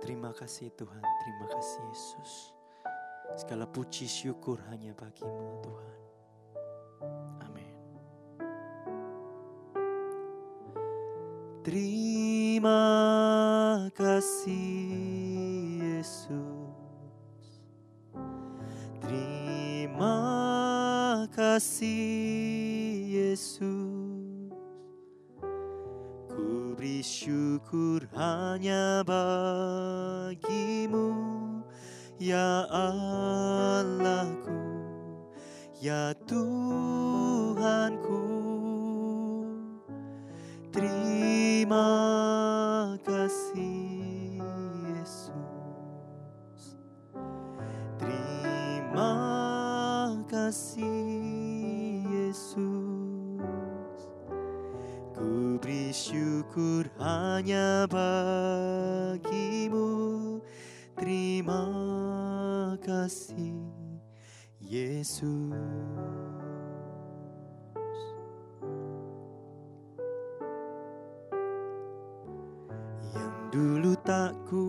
Terima kasih Tuhan, terima kasih Yesus. Segala puji syukur hanya bagi-Mu Tuhan. Amin. Terima kasih Yesus. Terima kasih Yesus. Ku beri syukur hanya bagi-Mu, ya Allahku, ya Tuhanku. Terima kasih Yesus. Terima kasih Yesus. Ku beri syukur hanya bagi-Mu. Terima kasih Yesus. Yang dulu tak ku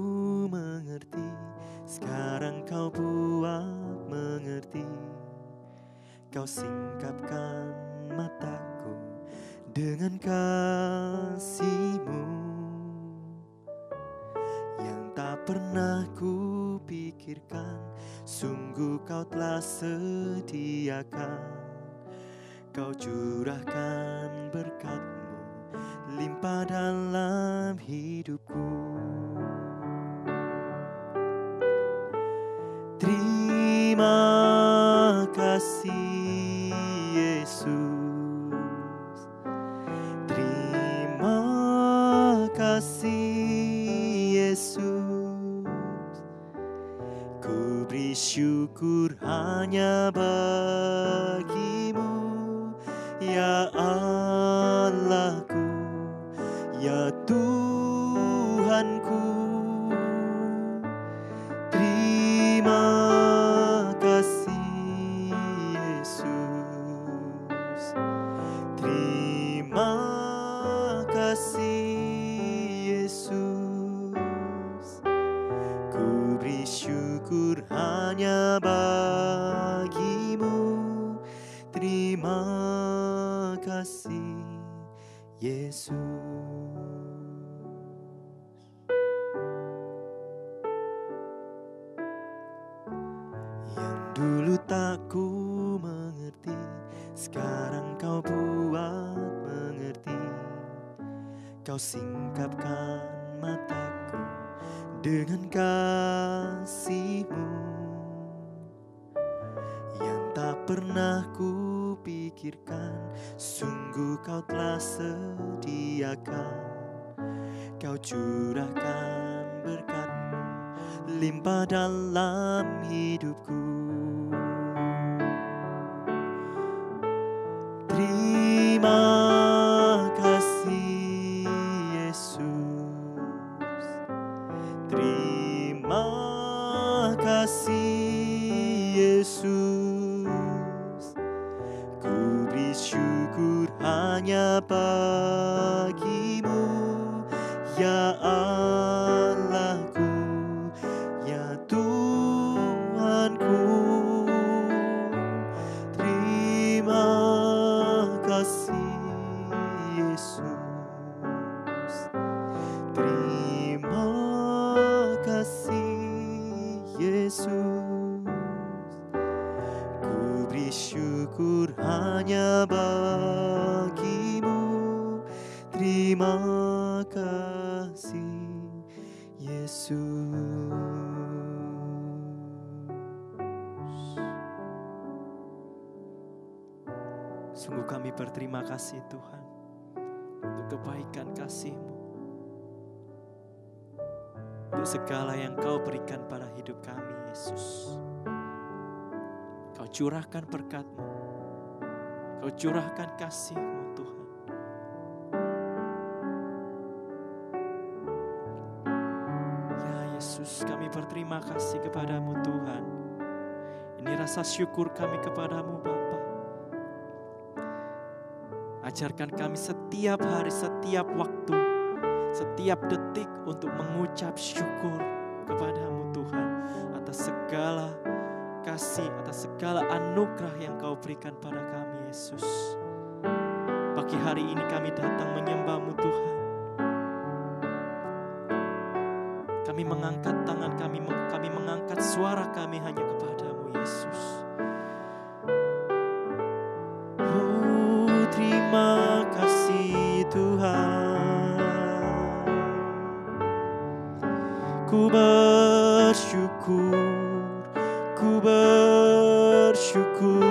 mengerti, sekarang Kau buat mengerti. Kau singkapkan mataku dengan kasih-Mu yang tak pernah ku pikirkan. Sungguh Kau telah sediakan. Kau curahkan berkat-Mu limpah dalam hidupku. Terima kasih Yesus. Terima kasih Yesus. Ku beri syukur hanya bagi-Mu, ya Allahku, ya Tuhanku. Terima kasih Yesus. Terima kasih Yesus. Ku beri syukur hanya bagi-Mu. Terima kasih Yesus. Yang dulu tak ku mengerti, sekarang Kau buat mengerti. Kau singkapkan mataku dengan kasih-Mu yang tak pernah ku pikirkan. Sungguh Kau telah sediakan. Kau curahkan berkat-Mu limpah dalam hidupku. Terima kasih Yesus. Terima kasih Yesus. Ku beri syukur hanya bagi-Mu, ya Allahku, ya Tuhanku. Terima kasih Yesus. Terima kasih Yesus. Ku beri syukur hanya bagi-Mu. Terima kasih Yesus. Sungguh kami berterima kasih Tuhan untuk kebaikan kasih-Mu, untuk segala yang Kau berikan pada hidup kami Yesus. Kau curahkan berkat-Mu, Kau curahkan kasih-Mu Tuhan. Ya Yesus, kami berterima kasih kepadamu Tuhan. Ini rasa syukur kami kepadamu Bapa. Ajarkan kami setiap hari, setiap waktu, setiap detik untuk mengucap syukur kepadamu Tuhan atas segala kasih, atas segala anugerah yang Kau berikan pada kami Yesus. Pagi hari ini kami datang menyembah-Mu Tuhan. Kami mengangkat tangan kami mengangkat suara kami hanya kepadamu Yesus. Oh, terima kasih Tuhan. Ku bersyukur, ku bersyukur.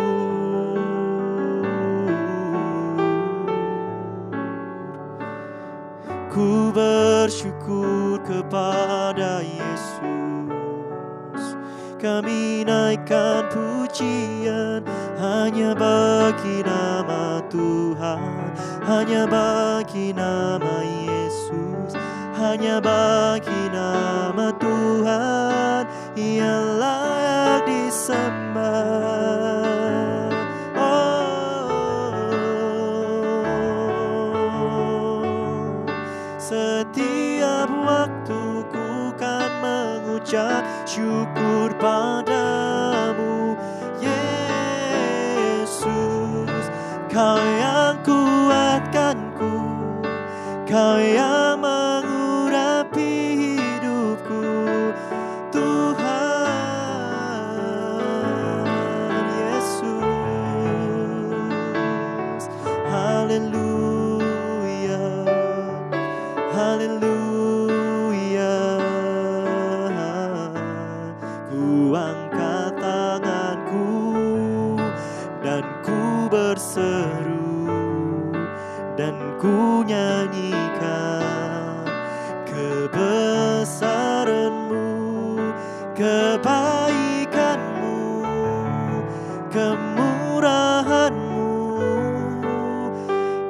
Ku bersyukur kepada Yesus. Kami naikkan pujian hanya bagi nama Tuhan, hanya bagi nama Yesus, hanya bagi nama Tuhan yang layak disembah. Setiap waktu ku kan mengucap syukur padamu Yesus. Kau yang kuatkanku, Kau yang mengurapi hidupku Tuhan Yesus. Haleluya, haleluya. Ku angkat tanganku dan ku berseru dan ku nyanyikan kebesaran-Mu, kebaikan-Mu, kemurahan-Mu.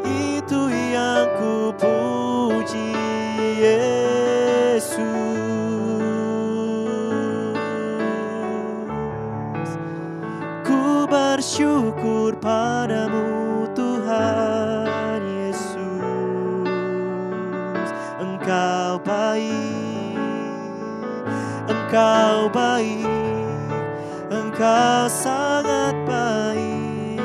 Itu yang ku puji Yesus. Ku bersyukur padamu Tuhan Yesus. Engkau baik, Engkau baik, Engkau sangat baik.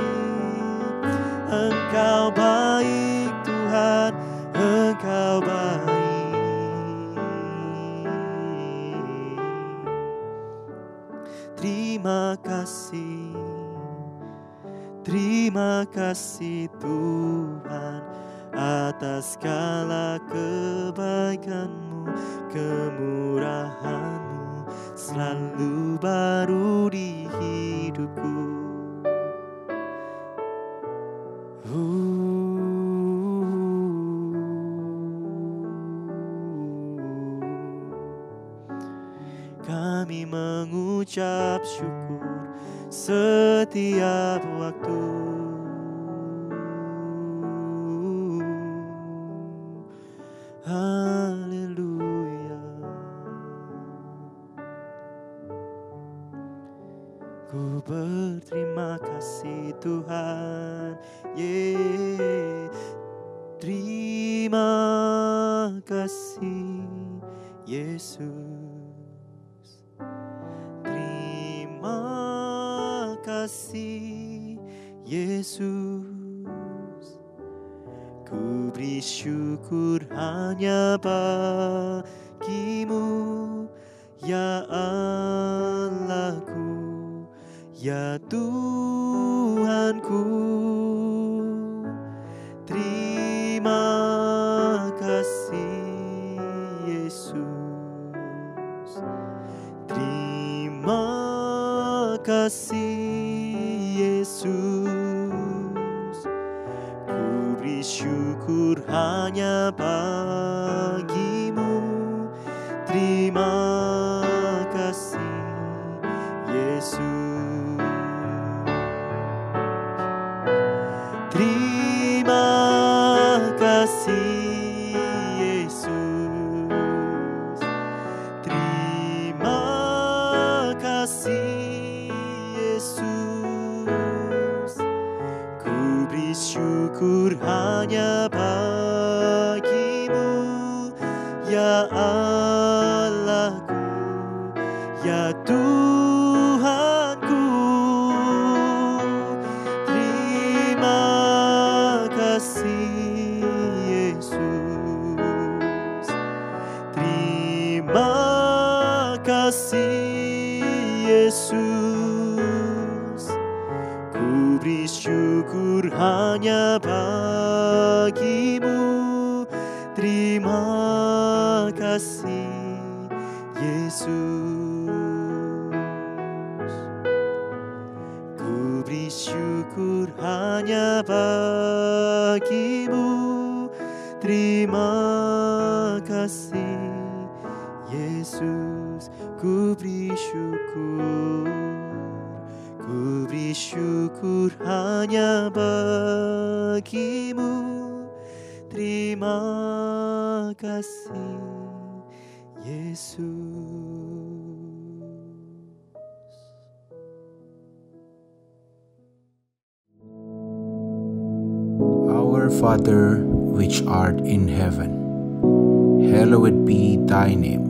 Engkau baik Tuhan, Engkau baik. Terima kasih, terima kasih Tuhan atas segala kebaikan-Mu, kemurahan-Mu selalu baru di hidupku. Kami mengucap syukur setiap waktu. Haleluya. Ku berterima kasih Tuhan. Terima kasih Yesus. Terima kasih Yesus. Ku beri syukur hanya bagi-Mu ya Allahku, ya Tuhanku. Terima kasih Yesus. Terima kasih Yesus. Ku beri syukur hanya bagi-Mu. Terima kasih Yesus. Terima kasih Yesus. Terima kasih Yesus. Ku beri syukur hanya bagi-Mu ya Allahku, Yesus. Ku beri syukur hanya bagimu. Terima kasih Yesus. Ku beri syukur hanya bagimu. Terima kasih Yesus. Ku beri syukur. Ku beri syukur hanya bagimu. Terima kasih Yesus. Our Father, which art in heaven, hallowed be thy name.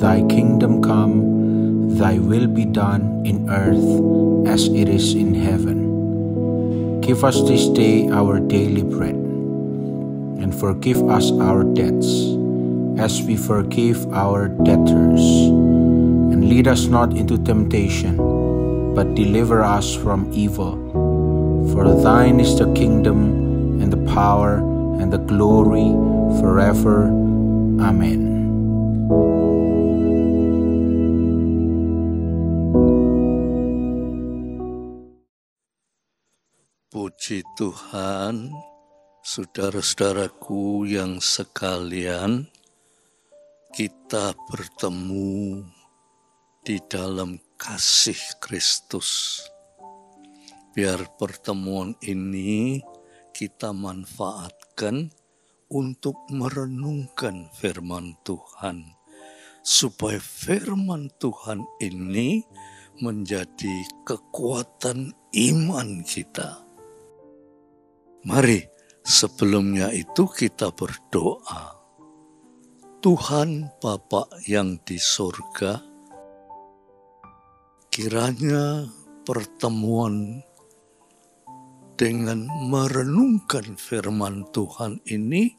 Thy kingdom come, thy will be done in earth as it is in heaven. Give us this day our daily bread, and forgive us our debts, as we forgive our debtors. And lead us not into temptation, but deliver us from evil. For thine is the kingdom, and the power, and the glory, forever. Amen. Puji Tuhan, saudara-saudaraku yang sekalian, kita bertemu di dalam kasih Kristus. Biar pertemuan ini kita manfaatkan untuk merenungkan firman Tuhan, supaya firman Tuhan ini menjadi kekuatan iman kita. Mari sebelumnya itu kita berdoa. Tuhan Bapa yang di surga, kiranya pertemuan dengan merenungkan firman Tuhan ini,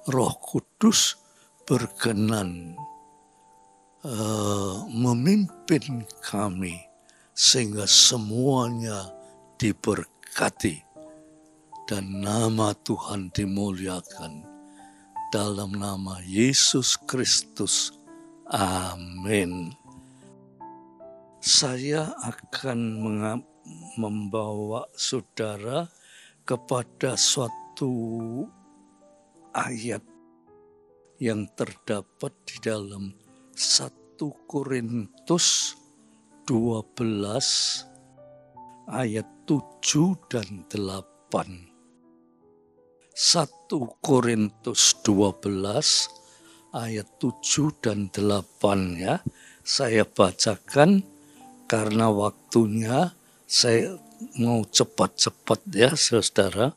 Roh Kudus berkenan memimpin kami sehingga semuanya diberkati dan nama Tuhan dimuliakan. Dalam nama Yesus Kristus. Amin. Saya akan membawa saudara kepada suatu ayat yang terdapat di dalam 1 Korintus 12 ayat 7 dan 8. 1 Korintus 12 ayat 7 dan 8 ya. Saya bacakan karena waktunya, saya mau cepat-cepat ya saudara.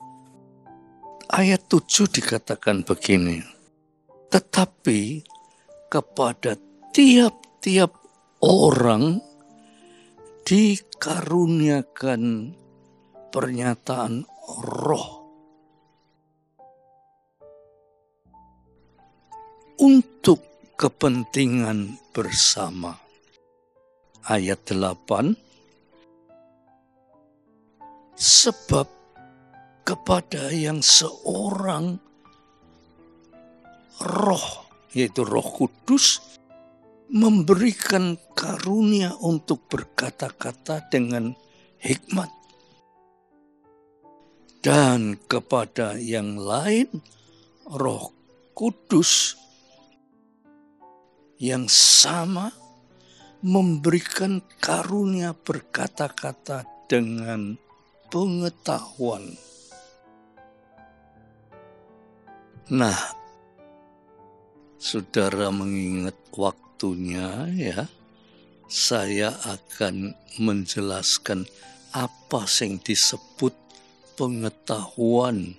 Ayat 7 dikatakan begini. Tetapi kepada tiap-tiap orang dikaruniakan pernyataan roh untuk kepentingan bersama. Ayat 8. Sebab kepada yang seorang roh, yaitu Roh Kudus, memberikan karunia untuk berkata-kata dengan hikmat. Dan kepada yang lain, Roh Kudus yang sama memberikan karunia berkata-kata dengan pengetahuan. Nah, saudara mengingat waktunya ya, saya akan menjelaskan apa yang disebut pengetahuan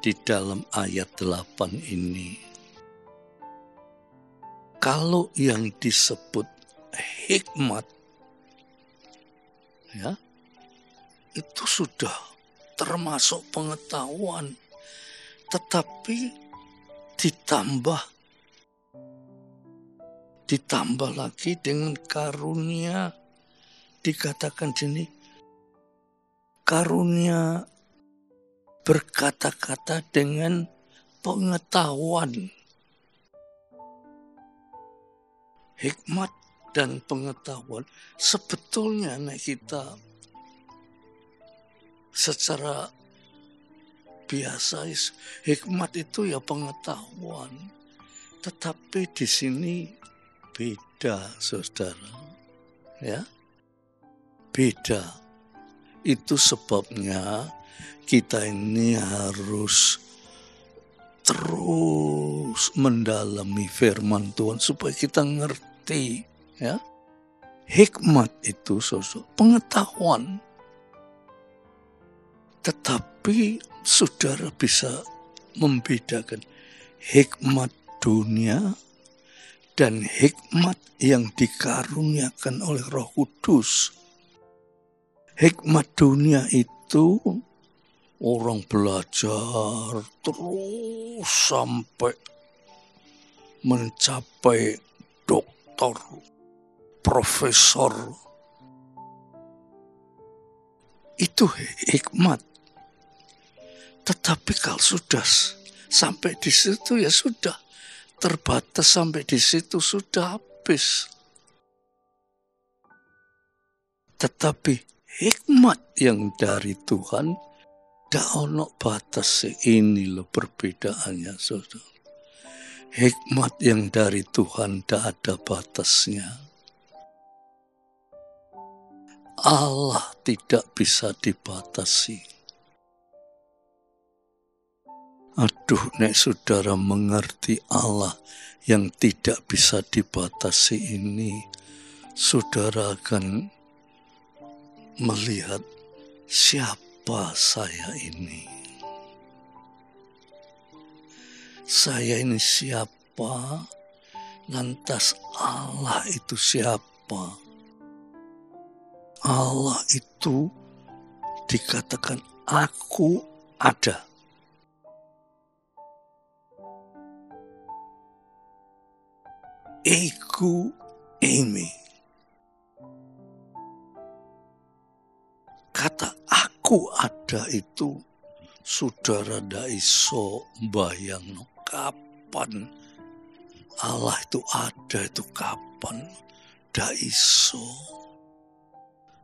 di dalam ayat 8 ini. Kalau yang disebut hikmat ya, itu sudah termasuk pengetahuan, tetapi ditambah Ditambah lagi dengan karunia, dikatakan sini, karunia berkata-kata dengan pengetahuan. Hikmat dan pengetahuan sebetulnya kita secara biasa hikmat itu ya pengetahuan. Tetapi di sini beda, saudara. Ya, beda. Itu sebabnya kita ini harus terus mendalami firman Tuhan supaya kita ngerti, ya. Hikmat itu pengetahuan. Tetapi saudara bisa membedakan hikmat dunia dan hikmat yang dikaruniakan oleh Roh Kudus. Hikmat dunia itu orang belajar terus sampai mencapai doktor, profesor. Itu hikmat. Tetapi kalau sudah sampai di situ ya sudah terbatas, sampai di situ sudah habis. Tetapi hikmat yang dari Tuhan tidak ono batas. Ini loh perbedaannya, saudara. Hikmat yang dari Tuhan tidak ada batasnya. Allah tidak bisa dibatasi. Aduh, nek saudara mengerti Allah yang tidak bisa dibatasi ini, saudara akan melihat siapa saya ini. Saya ini siapa? Lantas Allah itu siapa? Allah itu dikatakan aku ada. Ego eimi. Kata aku ada itu saudara ndak iso bayangno kapan Allah itu ada, itu kapan, ndak iso.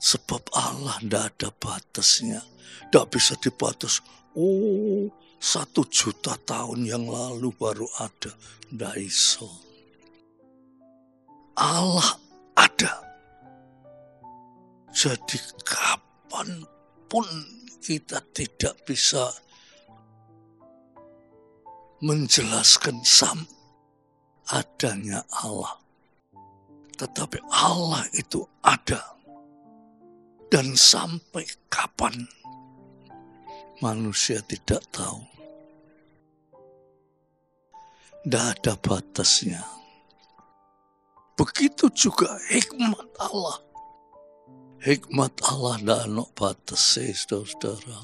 Sebab Allah ndak ada batasnya, ndak bisa dibatas. 1.000.000 tahun yang lalu baru ada, ndak iso. Allah ada. Jadi kapanpun kita tidak bisa menjelaskan adanya Allah. Tetapi Allah itu ada. Dan sampai kapan manusia tidak tahu. Tidak ada batasnya. Begitu juga hikmat Allah. Hikmat Allah tidak ada batas, saudara.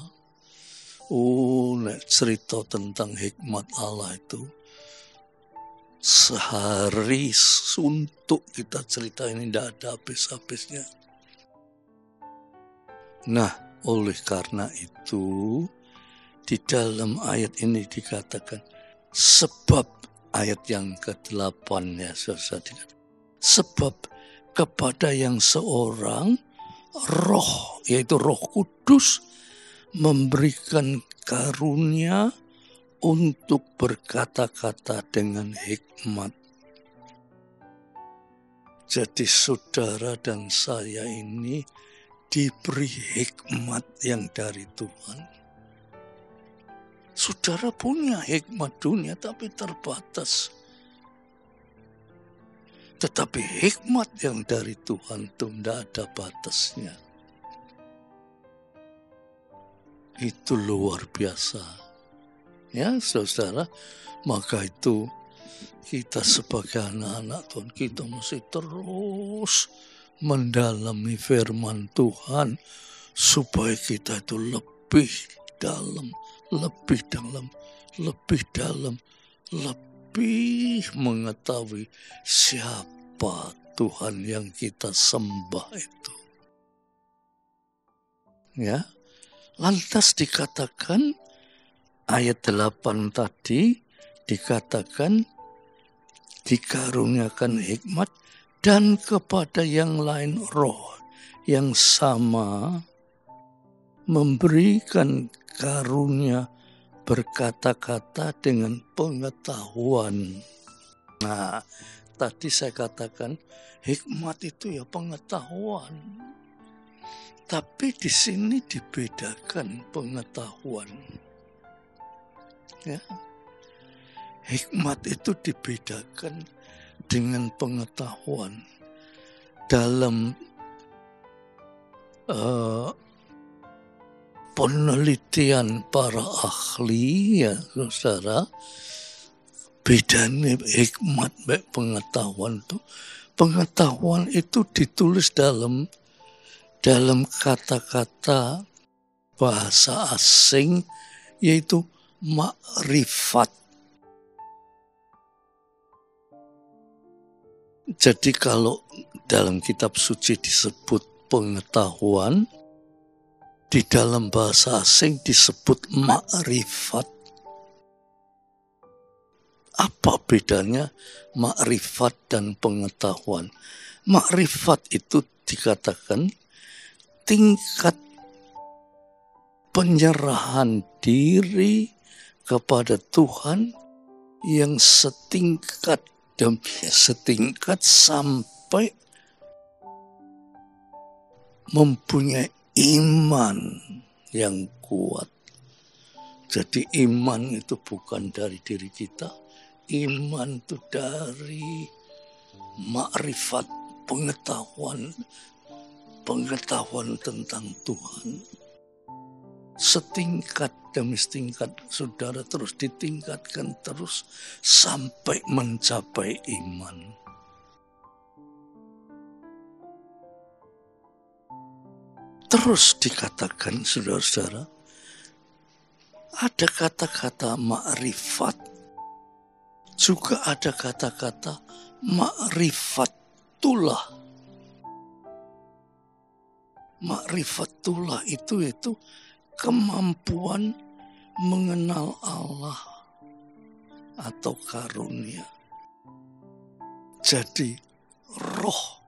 Nek cerita tentang hikmat Allah itu sehari suntuk kita cerita ini, tidak ada habis-habisnya. Nah, oleh karena itu di dalam ayat ini dikatakan, sebab ayat yang ke-8 ya, saudara, dikatakan, sebab kepada yang seorang roh, yaitu Roh Kudus, memberikan karunia untuk berkata-kata dengan hikmat. Jadi saudara dan saya ini diberi hikmat yang dari Tuhan. Saudara punya hikmat dunia tapi terbatas. Tetapi hikmat yang dari Tuhan itu tidak ada batasnya. Itu luar biasa. Ya, saudara, maka itu kita sebagai anak-anak Tuhan, kita mesti terus mendalami firman Tuhan supaya kita itu lebih dalam, lebih dalam, lebih dalam, lebih mengetahui siapa siapa Tuhan yang kita sembah itu. Ya, lantas dikatakan ayat 8 tadi dikatakan dikaruniakan hikmat dan kepada yang lain roh yang sama, memberikan karunia berkata-kata dengan pengetahuan. Nah, tadi saya katakan hikmat itu ya pengetahuan. Tapi di sini dibedakan pengetahuan. Ya. Hikmat itu dibedakan dengan pengetahuan. Dalam penelitian para ahli, ya saudara, bedanya hikmat dan pengetahuan itu. Pengetahuan itu ditulis dalam kata-kata bahasa asing, yaitu makrifat. Jadi kalau dalam kitab suci disebut pengetahuan, di dalam bahasa asing disebut makrifat. Apa bedanya makrifat dan pengetahuan? Makrifat itu dikatakan tingkat penyerahan diri kepada Tuhan yang setingkat sampai mempunyai iman yang kuat. Jadi iman itu bukan dari diri kita, iman itu dari makrifat, pengetahuan tentang Tuhan. Setingkat demi setingkat, saudara, terus ditingkatkan terus sampai mencapai iman. Terus dikatakan, saudara-saudara, ada kata-kata makrifat, juga ada kata-kata makrifatullah. Makrifatullah itu kemampuan mengenal Allah atau karunia. Jadi roh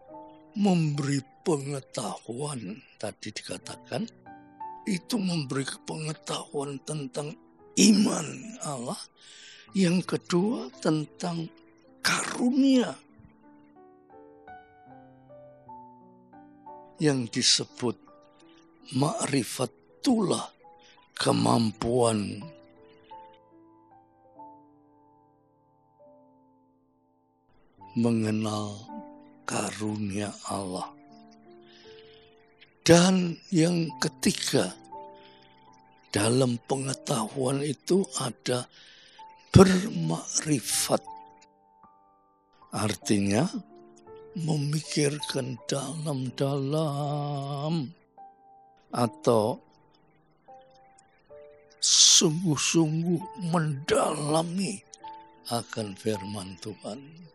memberi pengetahuan, tadi dikatakan itu memberi pengetahuan tentang iman Allah. Yang kedua tentang karunia yang disebut makrifatullah, kemampuan mengenal karunia Allah. Dan yang ketiga, dalam pengetahuan itu ada bermakrifat. Artinya memikirkan dalam-dalam atau sungguh-sungguh mendalami akan firman Tuhan.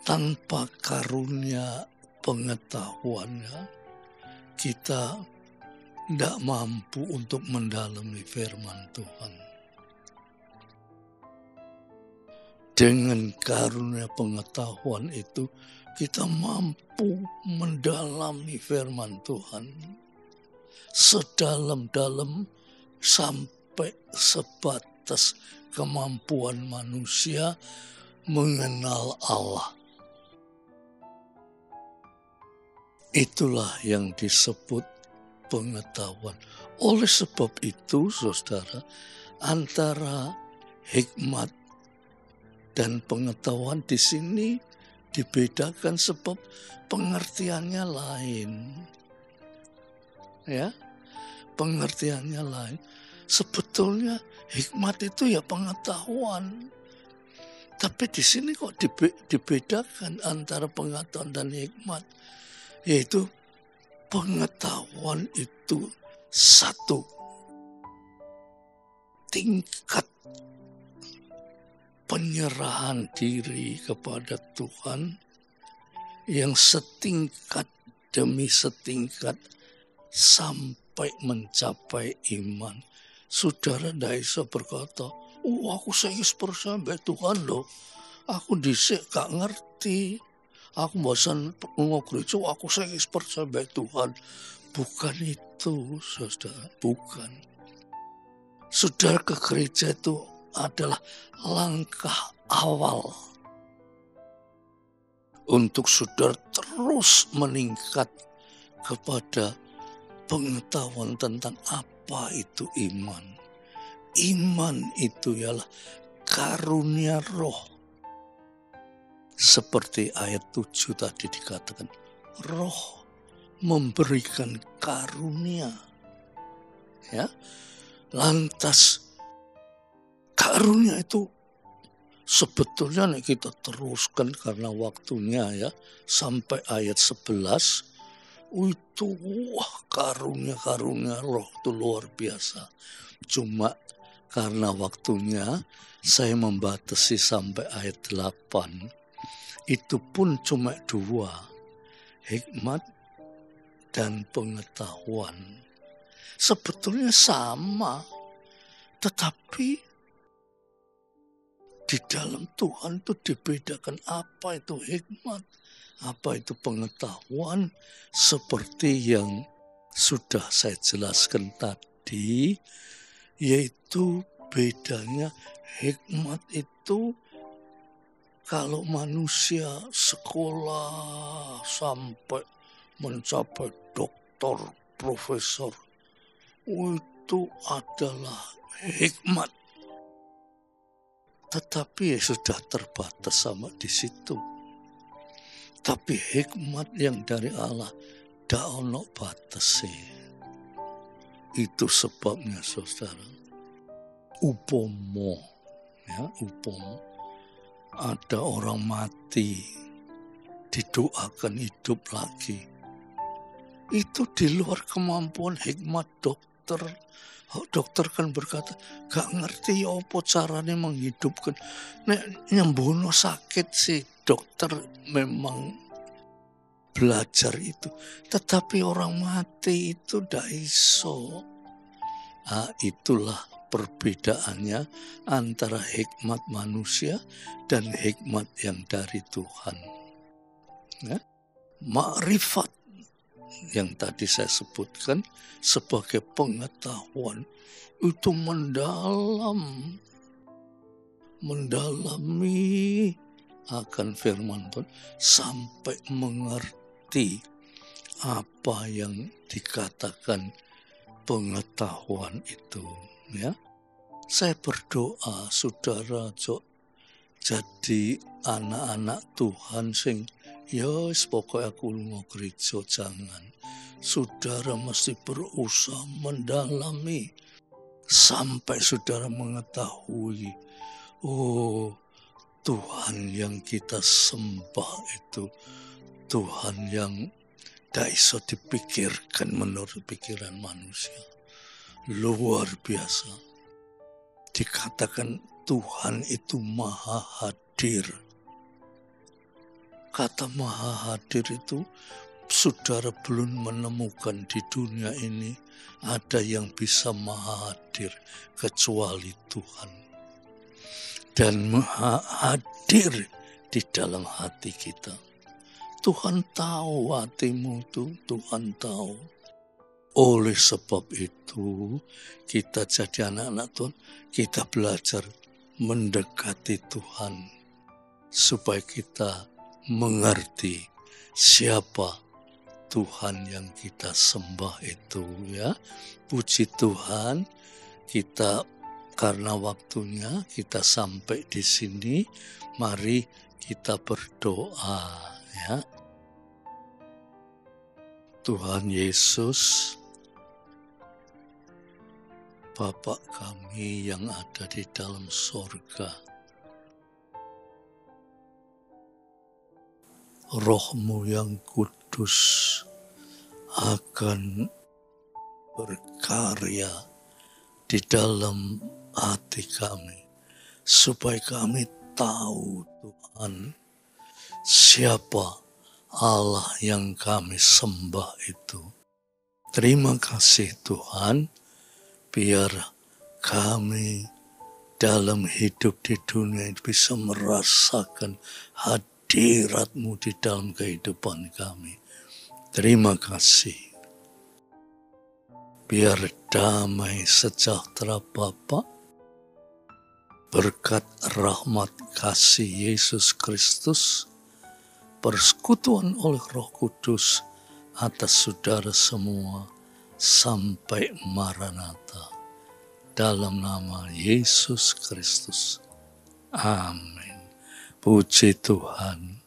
Tanpa karunia pengetahuannya, kita tidak mampu untuk mendalami firman Tuhan. Dengan karunia pengetahuan itu, kita mampu mendalami firman Tuhan sedalam-dalam sampai sebatas kemampuan manusia mengenal Allah. Itulah yang disebut pengetahuan. Oleh sebab itu, saudara, antara hikmat dan pengetahuan di sini dibedakan sebab pengertiannya lain. Ya, pengertiannya lain. Sebetulnya hikmat itu ya pengetahuan. Tapi di sini kok dibedakan antara pengetahuan dan hikmat. Yaitu pengetahuan itu satu tingkat penyerahan diri kepada Tuhan yang setingkat demi setingkat sampai mencapai iman. Saudara ndak bisa berkata, aku saiki percaya mbek Tuhan loh. Aku dhisik gak ngerti. Aku bosan gereja, aku saiki percaya mbek Tuhan. Bukan itu, saudara, bukan. Saudara ke gereja itu adalah langkah awal untuk saudara terus meningkat kepada pengetahuan tentang apa itu iman. Iman itu ialah karunia roh. Seperti ayat 7 tadi dikatakan, roh memberikan karunia. Ya. Lantas karunia itu sebetulnya kita teruskan karena waktunya ya sampai ayat 11 itu karunia roh itu luar biasa. Cuma karena waktunya saya membatasi sampai ayat 8. Itu pun cuma 2, hikmat dan pengetahuan. Sebetulnya sama, tetapi di dalam Tuhan itu dibedakan apa itu hikmat, apa itu pengetahuan, seperti yang sudah saya jelaskan tadi, yaitu bedanya hikmat itu kalau manusia sekolah sampai mencapai doktor, profesor, itu adalah hikmat. Tetapi sudah terbatas sama di situ. Tapi hikmat yang dari Allah ndak ono batase. Itu sebabnya saudara. Upomo ada orang mati didoakan hidup lagi. Itu di luar kemampuan hikmat dokter. Dokter kan berkata, gak ngerti ya apa caranya menghidupkan. Nek nyembuhno sakit sih dokter memang belajar itu. Tetapi orang mati itu ndak iso. Itulah perbedaannya antara hikmat manusia dan hikmat yang dari Tuhan. Ya? Makrifat yang tadi saya sebutkan sebagai pengetahuan itu mendalami akan firman Tuhan sampai mengerti apa yang dikatakan pengetahuan itu. Ya, saya berdoa saudara jadi anak-anak Tuhan sing pokoknya aku lunga gereja jangan. Saudara mesti berusaha mendalami sampai saudara mengetahui, Tuhan yang kita sembah itu Tuhan yang tidak bisa dipikirkan menurut pikiran manusia. Luar biasa. Dikatakan Tuhan itu maha hadir. Kata maha hadir itu saudara belum menemukan di dunia ini ada yang bisa maha hadir kecuali Tuhan. Dan maha hadir di dalam hati kita. Tuhan tahu hatimu itu, Tuhan tahu. Oleh sebab itu, kita jadi anak-anak Tuhan, kita belajar mendekati Tuhan. Supaya kita mengerti siapa Tuhan yang kita sembah itu. Ya, puji Tuhan, kita karena waktunya kita sampai di sini. Mari kita berdoa. Ya, Tuhan Yesus, Bapa kami yang ada di dalam sorga, Roh-Mu yang kudus akan berkarya di dalam hati kami, supaya kami tahu Tuhan siapa Allah yang kami sembah itu. Terima kasih Tuhan, biar kami dalam hidup di dunia ini bisa merasakan hadirat-Mu di dalam kehidupan kami. Terima kasih. Biar damai sejahtera Bapa, berkat rahmat kasih Yesus Kristus, persekutuan oleh Roh Kudus atas saudara semua sampai Maranatha. Dalam nama Yesus Kristus. Amin. Puji Tuhan.